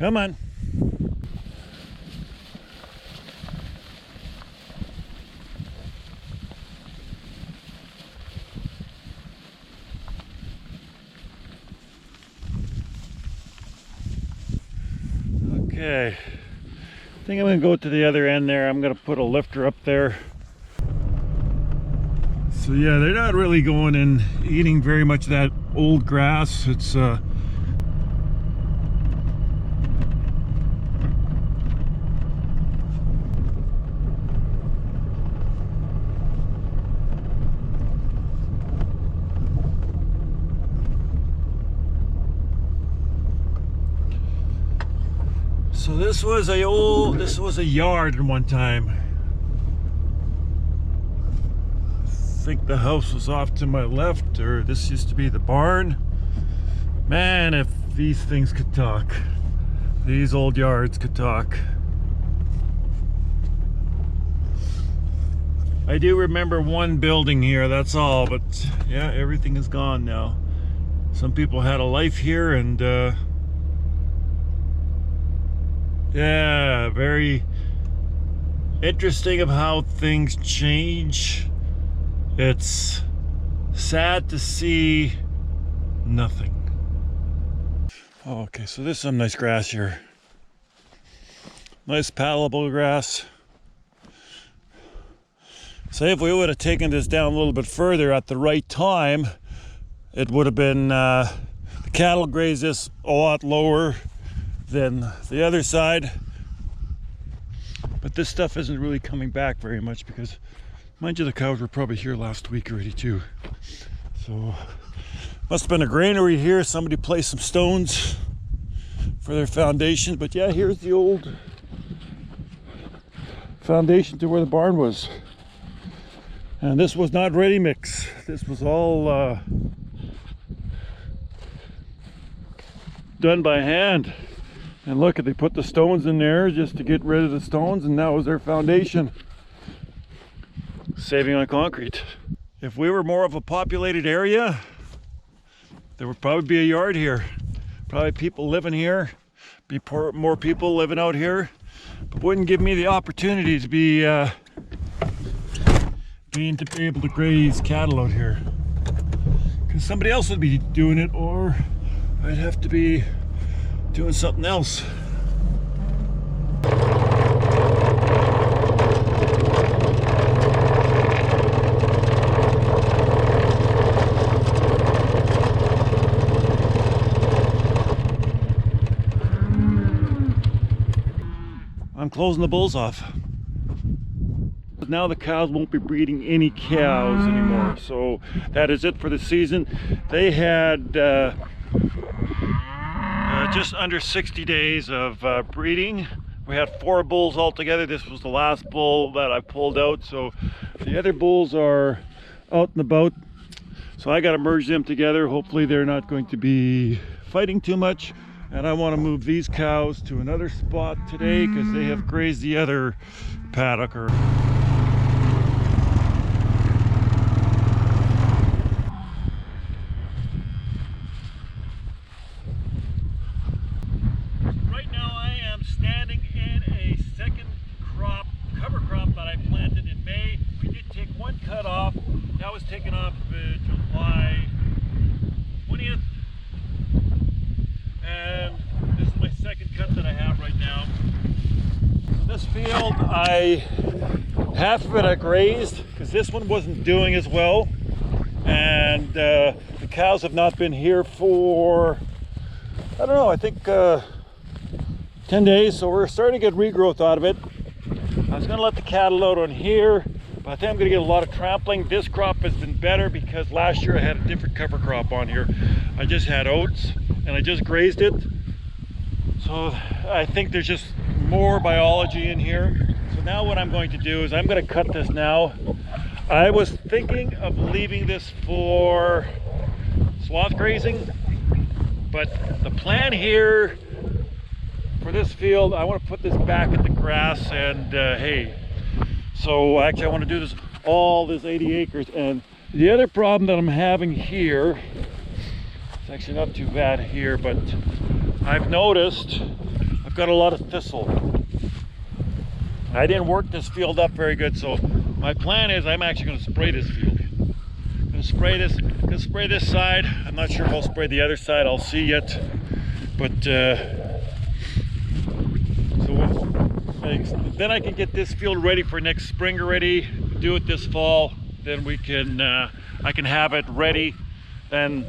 Come on. Okay, I think I'm going to go to the other end there. I'm going to put a lifter up there. So yeah, they're not really going and eating very much of that old grass. It's so this was a yard at one time. I think the house was off to my left, or this used to be the barn. Man, if these things could talk. These old yards could talk. I do remember one building here, that's all, but yeah, everything is gone now. Some people had a life here, and yeah, very interesting of how things change. It's sad to see nothing. Oh, okay, so there's some nice grass here. Nice palatable grass. Say if we would have taken this down a little bit further at the right time, it would have been, the cattle graze this a lot lower than the other side. But this stuff isn't really coming back very much because, mind you, the cows were probably here last week already too. So, must have been a granary here. Somebody placed some stones for their foundation. But yeah, here's the old foundation to where the barn was. And this was not ready mix. This was all done by hand. And look, they put the stones in there just to get rid of the stones, and that was their foundation. Saving on concrete. If we were more of a populated area, there would probably be a yard here. Probably people living here, be more people living out here, but wouldn't give me the opportunity to be able to graze cattle out here. Because somebody else would be doing it, or I'd have to be doing something else. I'm closing the bulls off. Now the cows won't be breeding any cows anymore, so that is it for the season. They had just under 60 days of breeding. We had 4 bulls altogether. This was the last bull that I pulled out, so the other bulls are out and about. So I got to merge them together. Hopefully they're not going to be fighting too much. And I want to move these cows to another spot today because they have grazed the other paddock. Right now I am standing in a second crop, cover crop that I planted in May. We did take one cut off. That was taken off July 20th. And this is my second cut that I have right now. So this field, half of it I grazed because this one wasn't doing as well. And the cows have not been here for, I don't know, I think 10 days. So we're starting to get regrowth out of it. I was gonna let the cattle out on here, but I think I'm gonna get a lot of trampling. This crop has been better because last year I had a different cover crop on here. I just had oats and I just grazed it. So I think there's just more biology in here. So now what I'm going to do is I'm going to cut this now. I was thinking of leaving this for swath grazing, but the plan here for this field, I want to put this back in the grass and hay. So actually I want to do this all this 80 acres. And the other problem that I'm having here, it's actually not too bad here, but I've noticed I've got a lot of thistle. I didn't work this field up very good, so my plan is I'm actually going to spray this field. Going to spray this side. I'm not sure if I'll spray the other side. I'll see yet. But then I can get this field ready for next spring already. Do it this fall. Then we can I can have it ready. Then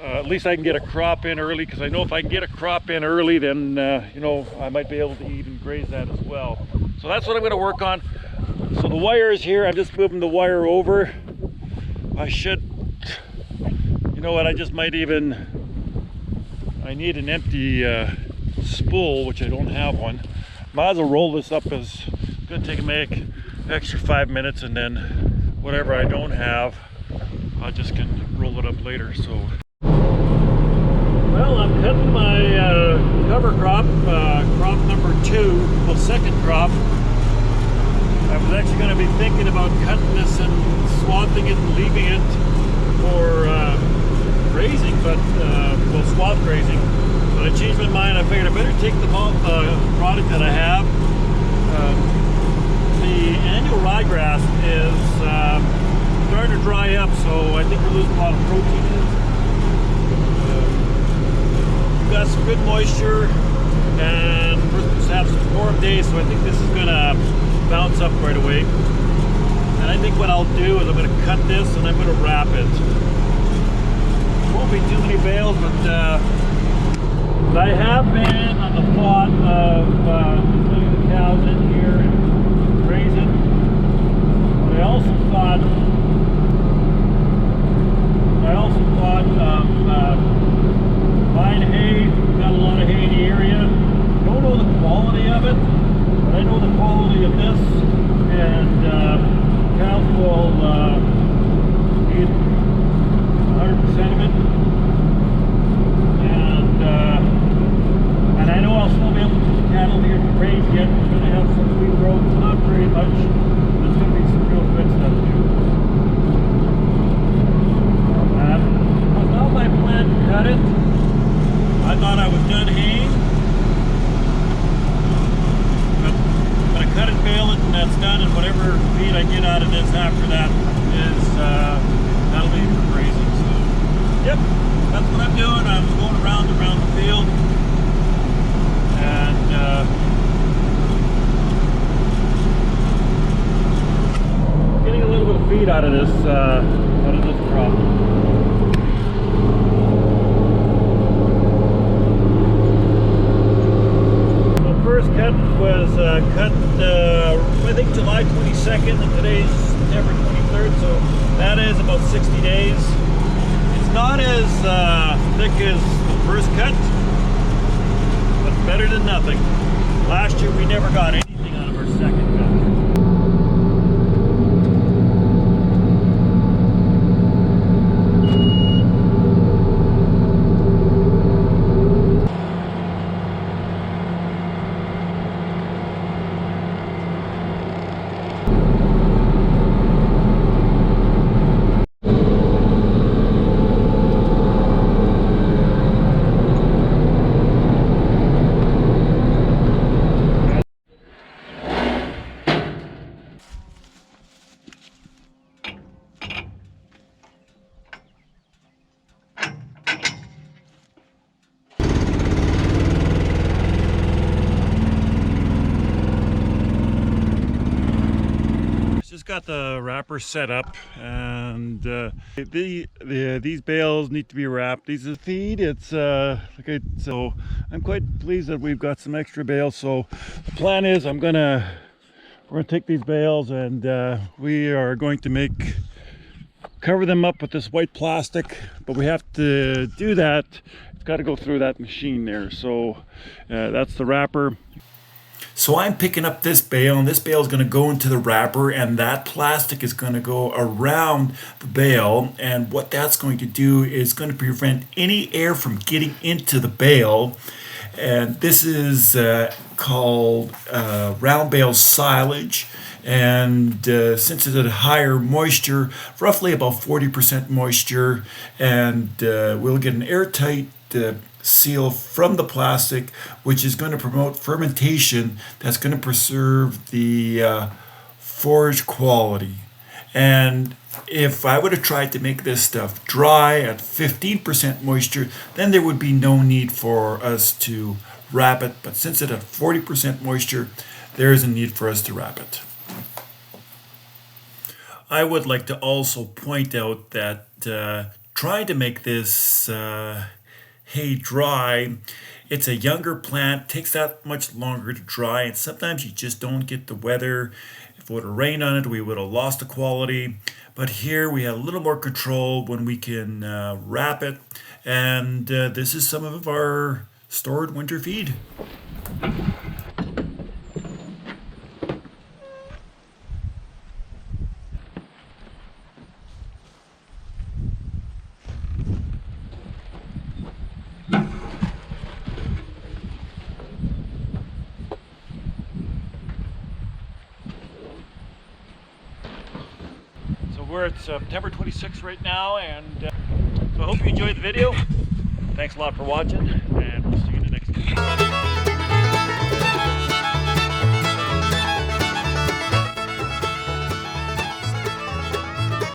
at least I can get a crop in early, because I know if I can get a crop in early, then you know, I might be able to even graze that as well. So that's what I'm going to work on. So the wire is here. I'm just moving the wire over. I should, you know what, I just might even, I need an empty spool, which I don't have one. Might as well roll this up. As it's going to take make extra 5 minutes, and then whatever I don't have, I just can roll it up later. So, well, I'm cutting my cover crop, crop number 2, well, second crop. I was actually going to be thinking about cutting this and swathing it and leaving it for grazing, but well, swath grazing. But I changed my mind. I figured I better take the product that I have. The annual ryegrass is starting to dry up, so I think we're losing a lot of protein in it. We've got some good moisture, and we're supposed to have some warm days, so I think this is going to bounce up right away. And I think what I'll do is I'm going to cut this and I'm going to wrap it. Won't be too many bales, but I have been on the plot of putting the cows in here and grazing. But I also thought of buying hay. We've got a lot of hay in the area. Don't know the quality of it, but I know the quality of this, and cows will eat 100% of it, and I know I'll still be able to put the cattle here to graze yet. We're going to have some wheat growth, not very much. There's going to be some real good stuff too. Was not my plan to cut it. I thought I was done haying. Cut it, bale it, and that's done, and whatever feed I get out of this after that is that'll be for grazing. So yep, that's what I'm doing. I'm going around the field, and getting a little bit of feed out of this crop. First cut was cut I think July 22nd, and today's September 23rd, so that is about 60 days. It's not as thick as the first cut, but better than nothing. Last year we never got anything out of our second cut. Just got the wrapper set up, and these bales need to be wrapped. These are feed. It's okay, so I'm quite pleased that we've got some extra bales. So the plan is we're gonna take these bales, and we are going to cover them up with this white plastic, but we have to do that. It's got to go through that machine there. So that's the wrapper. So I'm picking up this bale, and this bale is going to go into the wrapper, and that plastic is going to go around the bale, and what that's going to do is going to prevent any air from getting into the bale. And this is called round bale silage, and since it's at a higher moisture, roughly about 40% moisture, and we'll get an airtight seal from the plastic, which is going to promote fermentation. That's going to preserve the forage quality. And if I would have tried to make this stuff dry at 15% moisture, then there would be no need for us to wrap it. But since it had 40% moisture, there is a need for us to wrap it. I would like to also point out that trying to make this hay dry, it's a younger plant, takes that much longer to dry, and sometimes you just don't get the weather. If it would have rained on it, we would have lost the quality. But here we have a little more control when we can wrap it. And this is some of our stored winter feed. We're at September 26th right now, and so I hope you enjoyed the video. Thanks a lot for watching, and we'll see you in the next video.